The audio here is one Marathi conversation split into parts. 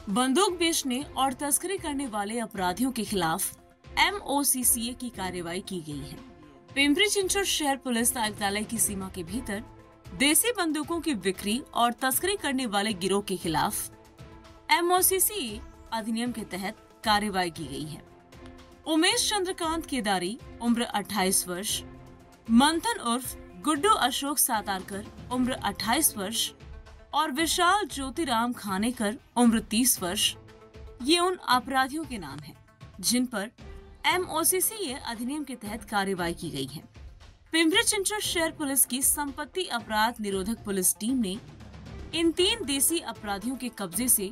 बंदूक बेचने और तस्करी करने वाले अपराधियों के खिलाफ MOCCA की कार्रवाई की गई है। पिंपरी चिंचवड शहर पुलिस आयुक्तालय की सीमा के भीतर देसी बंदूकों की बिक्री और तस्करी करने वाले गिरोह के खिलाफ MOCCA अधिनियम के तहत कार्रवाई की गई है। उमेश चंद्रकांत केदारी उम्र 28 वर्ष, मंथन उर्फ गुड्डू अशोक सातारकर उम्र 28 वर्ष और विशाल ज्योतिराम खानेकर उम्र 30 वर्ष, ये उन अपराधियों के नाम हैं जिन पर MOCCA अधिनियम के तहत कार्रवाई की गई है। पिंपरी चिंचवड शहर पुलिस की संपत्ति अपराध निरोधक पुलिस टीम ने इन 3 देसी अपराधियों के कब्जे से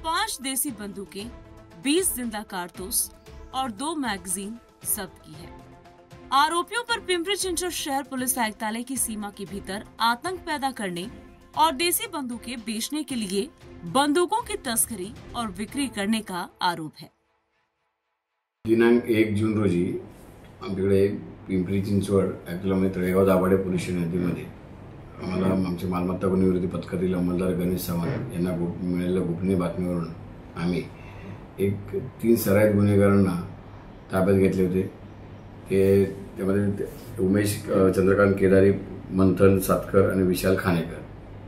5 देसी बंदूकें, 20 जिंदा कारतूस और 2 मैगजीन जब्त की है। आरोपियों पर पिंपरी चिंचवड शहर पुलिस आयुक्तालय की सीमा के भीतर आतंक पैदा करने और देसी बंदूकें बेचने के लिए बंदूकों की तस्करी और बिक्री करने का आरोप है। दिनांक 1 जून रोजी आमच्याकडे Pimpri Chinchwad actually Talegaon Dabhade police station हद्दीमध्ये आम्हाला आमचे मालमत्ता गुन्हे विरोधी पथकातील अंमलदार गणेश सावंत यांना मिळालेल्या गोपनीय बातमीवरून आम्ही 3 सराईत गुन्हेगारांना ताब्यात घेतले होते। त्यामध्ये उमेश चंद्रकांत केदारी, मंथन सातकर आणि विशाल खानेकर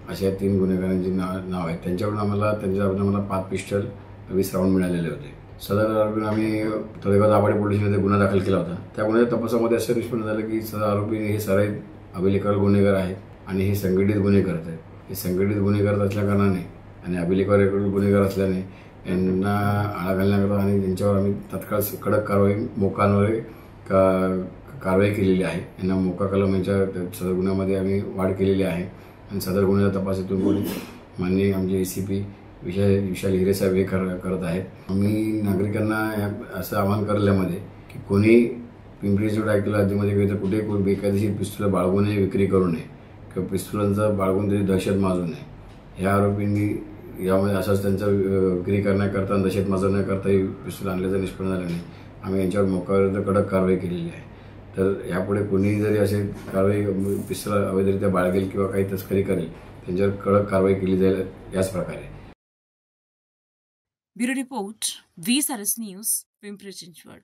अशा 3 गुन्हेगारांची नाव आहेत। त्यांच्याकडून आम्हाला 5 पिस्टल 20 राऊंड मिळालेले होते। सदर आरोपीने आम्ही तळेगाव दाभाडे पोलीस स्टेशनमध्ये गुन्हा दाखल केला होता। त्या गुन्ह्याच्या तपासामध्ये असं निष्पन्न झालं की सदर आरोपी हे सराईत अभिलेखावर गुन्हेगार आहेत आणि हे संघटित गुन्हे करत आहेत। हे संघटित गुन्हे करत असल्याकारणाने आणि अभिलेखावर गुन्हेगार असल्याने यांना आळा घालण्याकरता आणि त्यांच्यावर आम्ही तत्काळ कडक मोकांवर कारवाई केलेली आहे। यांना मोका कलम यांच्या सदर गुन्ह्यामध्ये आम्ही वाढ केलेली आहे आणि सदर गुन्ह्याच्या तपासातून माननीय आमचे ACP विशाल हिरे साहेब हे करत आहेत। आम्ही नागरिकांना असं आवाहन करल्यामध्ये की कोणी पिंपरी चिंचवड हद्दीमध्ये कुठे बेकायदेशीर पिस्तूल बाळगून विक्री करू नये किंवा पिस्तुलांचा बाळगून त्याची दहशत माजू नये। ह्या आरोपींनी यामध्ये असंच त्यांचा विक्री करण्याकरता दहशत माजवण्याकरता पिस्तूल आणल्याचं निष्पन्न झाल्याने आम्ही यांच्यावर मोक्यावर कडक कारवाई केलेली आहे। तर यापुढे कोणी जरी असे कारवाई पिस्तूल अवैधरित्या बाळगेल किंवा काही तस्करी करेल त्यांच्यावर कडक कारवाई केली जाईल याच प्रकारे। Bureau report, VSRS news, Pimpri Chinchwad.